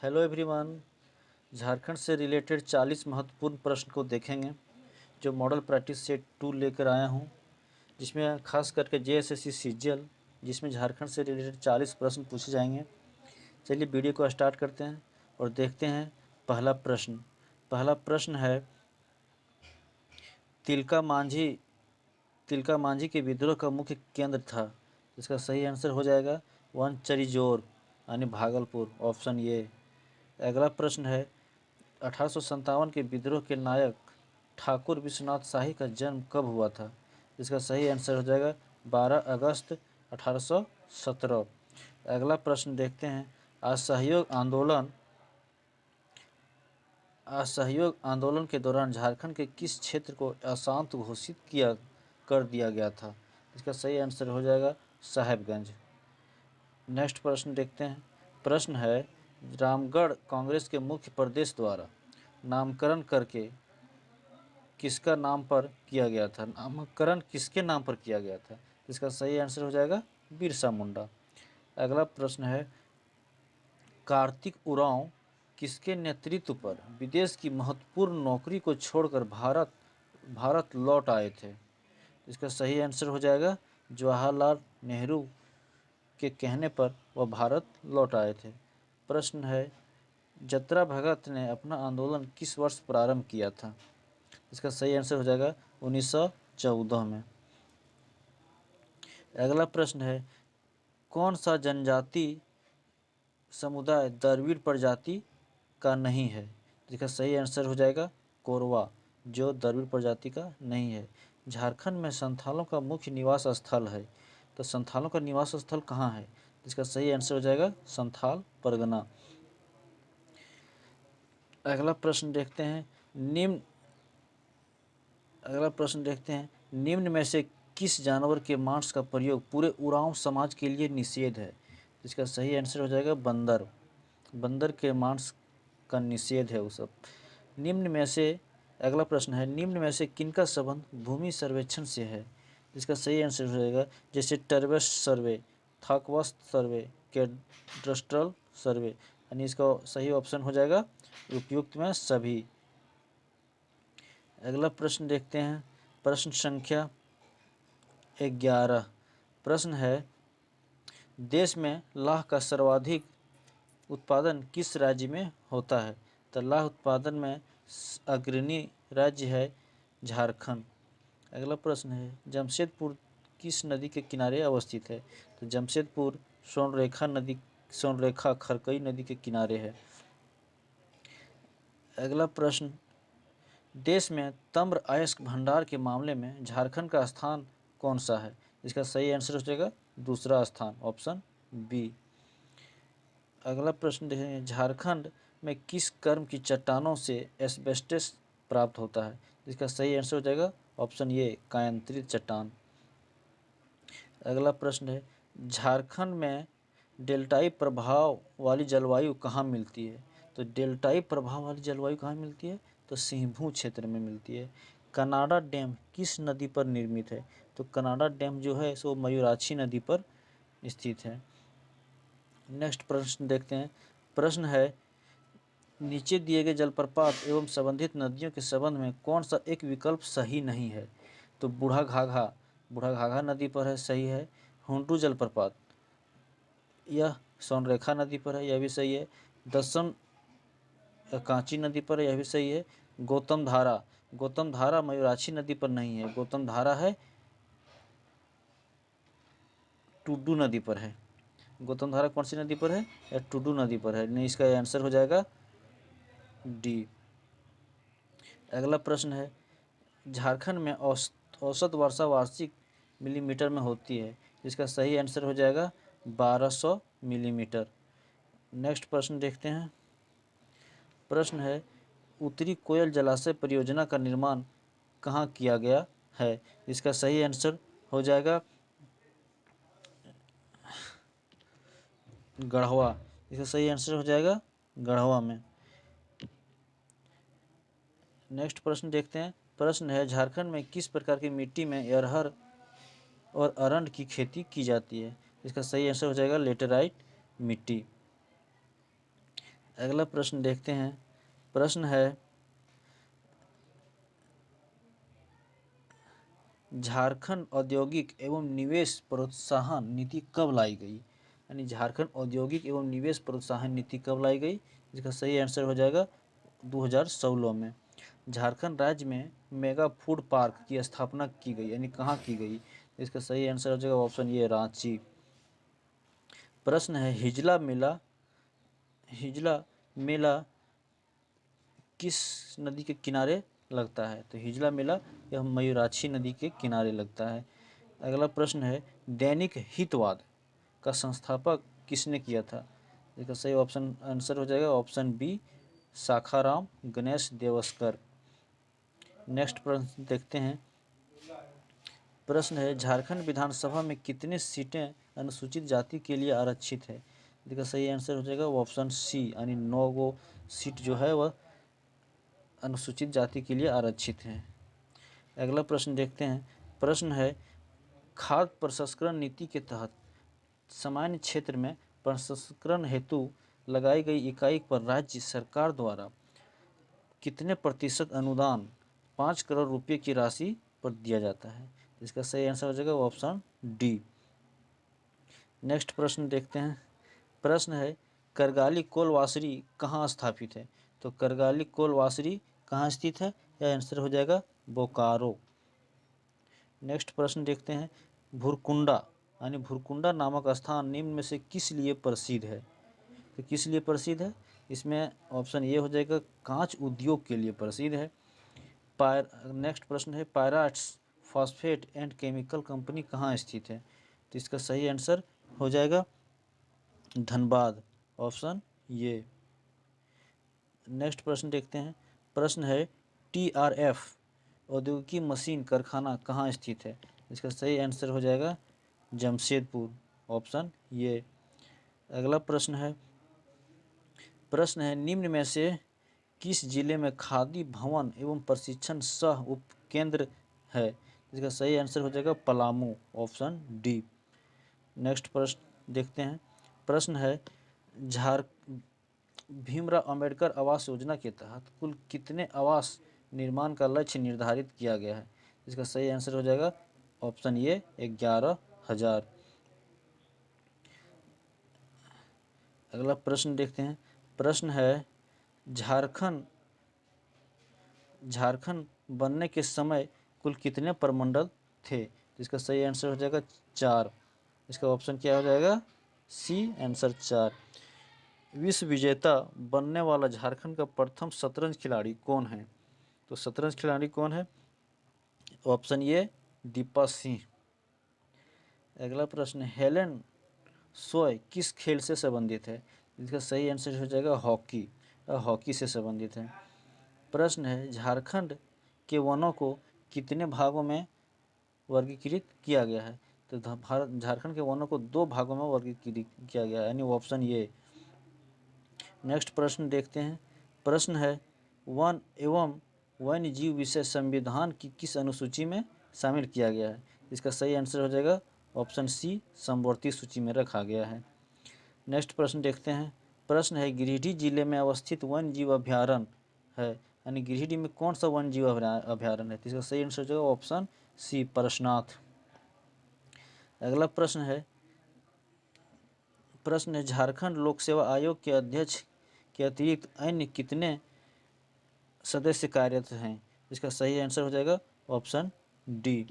Hello everyone. Jharkhand से related 40 महत्वपूर्ण प्रश्न को देखेंगे जो मॉडल प्रैक्टिस सेट 2 लेकर आया हूं, जिसमें खास करके जेएसएससी सीजीएल, जिसमें झारखंड से रिलेटेड 40 प्रश्न पूछे जाएंगे। चलिए वीडियो को स्टार्ट करते हैं और देखते हैं पहला प्रश्न है, तिलका मांझी के विद्रोह का मुख्य केंद्र था। इसका सही आंसर हो जाएगा वनचरीजोर यानी भागलपुर, ऑप्शन ए। अगला प्रश्न है, 1857 के विद्रोह के नायक ठाकुर विश्वनाथ शाही का जन्म कब हुआ था। इसका सही आंसर हो जाएगा 12 अगस्त 1817। अगला प्रश्न देखते हैं, असहयोग आंदोलन के दौरान झारखंड के किस क्षेत्र को अशांत घोषित कर दिया गया था। इसका सही आंसर हो जाएगा साहेबगंज। नेक्स्ट प्रश्न देखते हैं। प्रश्न है, रामगढ़ कांग्रेस के मुख्य प्रदेश द्वारा नामकरण करके किसका नाम पर किया गया था। नामकरण किसके नाम पर किया गया था। इसका सही आंसर हो जाएगा बिरसा मुंडा। अगला प्रश्न है, कार्तिक उरांव किसके नेतृत्व पर विदेश की महत्वपूर्ण नौकरी को छोड़कर भारत लौट आए थे। इसका सही आंसर हो जाएगा जवाहरलाल नेहरू के कहने पर वह भारत लौट आए थे। प्रश्न है, जतरा भगत ने अपना आंदोलन किस वर्ष प्रारंभ किया था। इसका सही आंसर हो जाएगा 1914 में। अगला प्रश्न है, कौन सा जनजाति समुदाय द्रविड़ प्रजाति का नहीं है। इसका सही आंसर हो जाएगा कोरवा, जो द्रविड़ प्रजाति का नहीं है। झारखंड में संथालों का मुख्य निवास स्थल है, तो संथालों का निवास स्थल कहाँ है। इसका सही आंसर हो जाएगा संथाल परगना। अगला प्रश्न देखते हैं, निम्न में से किस जानवर के मांस का प्रयोग पूरे उरांव समाज के लिए निषेध है। इसका सही आंसर हो जाएगा बंदर के मांस का निषेध है वो सब। अगला प्रश्न है, निम्न में से किनका संबंध भूमि सर्वेक्षण से है। इसका सही आंसर हो जाएगा जैसे टर्बस सर्वे, थाकवस्त सर्वे, कैडस्ट्रल सर्वे, यानी इसका सही ऑप्शन हो जाएगा उपयुक्त में सभी। अगला प्रश्न देखते हैं, प्रश्न संख्या 11। प्रश्न है, देश में लाह का सर्वाधिक उत्पादन किस राज्य में होता है। तो लाह उत्पादन में अग्रणी राज्य है झारखंड। अगला प्रश्न है, जमशेदपुर किस नदी के किनारे अवस्थित है। तो जमशेदपुर सोनरेखा खरकई नदी के किनारे है। अगला प्रश्न, देश में तम्र अयस्क भंडार के मामले में झारखंड का स्थान कौन सा है। इसका सही आंसर हो जाएगा दूसरा स्थान, ऑप्शन बी। अगला प्रश्न देखेंगे, झारखंड में किस कर्म की चट्टानों से एस्बेस्टस प्राप्त होता है। इसका सही आंसर हो जाएगा ऑप्शन ए, कायांतरित चट्टान। अगला प्रश्न है, झारखंड में डेल्टाई प्रभाव वाली जलवायु कहाँ मिलती है। तो डेल्टाई प्रभाव वाली जलवायु कहाँ मिलती है, तो सिंहभूम क्षेत्र में मिलती है। कनाडा डैम किस नदी पर निर्मित है। तो कनाडा डैम जो है सो मयूराक्षी नदी पर स्थित है। नेक्स्ट प्रश्न देखते हैं। प्रश्न है, नीचे दिए गए जलप्रपात एवं संबंधित नदियों के संबंध में कौन सा एक विकल्प सही नहीं है। तो बूढ़ा घाघा नदी पर है, सही है। हुंटू जलप्रपात यह सोनरेखा नदी पर है, यह भी सही है। दसम कांची नदी पर है, यह भी सही है। गौतम धारा मयूराक्षी नदी पर नहीं है, गौतम धारा है टुड्डू नदी पर है। गौतम धारा कौन सी नदी पर है, या टुड्डू नदी पर है। नहीं, इसका आंसर हो जाएगा डी। अगला प्रश्न है, झारखंड में औसत वर्षा वार्षिक मिलीमीटर में होती है। इसका सही आंसर हो जाएगा 1200 मिलीमीटर। नेक्स्ट प्रश्न देखते हैं। प्रश्न है, उत्तरी कोयल जलाशय परियोजना का निर्माण कहाँ किया गया है। इसका सही आंसर हो जाएगा गढ़वा। इसका सही आंसर हो जाएगा गढ़वा में। नेक्स्ट प्रश्न देखते हैं। प्रश्न है, झारखंड में किस प्रकार की मिट्टी में अरहर और अरंड की खेती की जाती है। इसका सही आंसर हो जाएगा लेटेराइट मिट्टी। अगला प्रश्न देखते हैं। प्रश्न है झारखंड औद्योगिक एवं निवेश प्रोत्साहन नीति कब लाई गई। यानी झारखंड औद्योगिक एवं निवेश प्रोत्साहन नीति कब लाई गई। इसका सही आंसर हो जाएगा 2016 में। झारखंड राज्य में मेगा फूड पार्क की स्थापना की गई, यानी कहाँ की गई। इसका सही आंसर हो जाएगा ऑप्शन ये रांची। प्रश्न है हिजला मेला किस नदी के किनारे लगता है। तो हिजला मेला यह मयूराक्षी नदी के किनारे लगता है। अगला प्रश्न है दैनिक हितवाद का संस्थापक किसने किया था। इसका सही ऑप्शन आंसर हो जाएगा option B Sakharam Ganesh Deoskar. Next प्रश्न देखते हैं। प्रश्न है झारखंड विधानसभा में कितने सीटें अनुसूचित जाति के लिए आरक्षित है। इसका सही आंसर हो जाएगा ऑप्शन सी, यानी 9 गो सीट जो है वह अनुसूचित जाति के लिए आरक्षित है। अगला प्रश्न देखते हैं। प्रश्न है खाद्य प्रसंस्करण नीति के तहत सामान्य क्षेत्र में प्रसंस्करण हेतु लगाई गई इकाई पर राज्य सरकार द्वारा कितने प्रतिशत अनुदान 5 करोड़ रुपए की राशि पर दिया जाता है। इसका सही आंसर हो जाएगा ऑप्शन डी। नेक्स्ट प्रश्न देखते हैं। प्रश्न है करगाली कोलवासरी कहाँ स्थापित है। तो करगाली कोलवासरी कहाँ स्थित है, यह आंसर हो जाएगा बोकारो। नेक्स्ट प्रश्न देखते हैं। भुरकुंडा यानी भुरकुंडा नामक स्थान निम्न में से किस लिए प्रसिद्ध है। तो किस लिए प्रसिद्ध है, इसमें ऑप्शन ये हो जाएगा कांच उद्योग के लिए प्रसिद्ध है। नेक्स्ट प्रश्न है पायराट्स फॉस्फेट एंड केमिकल कंपनी कहाँ स्थित है। तो इसका सही आंसर हो जाएगा धनबाद, ऑप्शन ये। नेक्स्ट प्रश्न देखते हैं। प्रश्न है TRF औद्योगिक मशीन कारखाना कहाँ स्थित है। इसका सही आंसर हो जाएगा जमशेदपुर, ऑप्शन ये। अगला प्रश्न है निम्न में से किस जिले में खादी भवन एवं प्रशिक्षण सह उपकेंद्र है। इसका सही आंसर हो जाएगा पलामू, ऑप्शन डी। नेक्स्ट प्रश्न देखते हैं। प्रश्न है भीमराव अंबेडकर आवास योजना के तहत कुल कितने आवास निर्माण का लक्ष्य निर्धारित किया गया है। इसका सही आंसर हो जाएगा ऑप्शन ये 11,000। अगला प्रश्न देखते हैं। प्रश्न है झारखंड बनने के समय कुल कितने प्रमंडल थे। इसका सही आंसर हो जाएगा 4। इसका ऑप्शन क्या हो जाएगा सी, आंसर 4। विश्व विजेता बनने वाला झारखंड का प्रथम शतरंज खिलाड़ी कौन है। तो शतरंज खिलाड़ी कौन है, ऑप्शन ये दीपा सिंह। अगला प्रश्न हेलेन सोय किस खेल से संबंधित है। इसका सही आंसर हो जाएगा हॉकी, हॉकी से संबंधित है। प्रश्न है झारखंड के वनों को कितने भागों में वर्गीकृत किया गया है। तो झारखंड के वनों को 2 भागों में वर्गीकृत किया गया है, यानी ऑप्शन ये। नेक्स्ट प्रश्न देखते हैं। प्रश्न है वन एवं वन्य जीव विषय संविधान की किस अनुसूची में शामिल किया गया है। इसका सही आंसर हो जाएगा ऑप्शन सी, समवर्ती सूची में रखा गया है। नेक्स्ट प्रश्न देखते हैं। प्रश्न है गिरिडीह जिले में अवस्थित वन्य जीव अभ्यारण्य है, यानी गिरिडीह में कौन सा वन्य जीव अभ्यारण्य है। तो इसका सही आंसर हो जाएगा ऑप्शन सी, परशनाथ। अगला प्रश्न है झारखंड लोक सेवा आयोग के अध्यक्ष के अतिरिक्त अन्य कितने सदस्य कार्यरत हैं। इसका सही आंसर हो जाएगा ऑप्शन डी,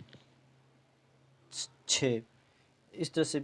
6। इस तरह से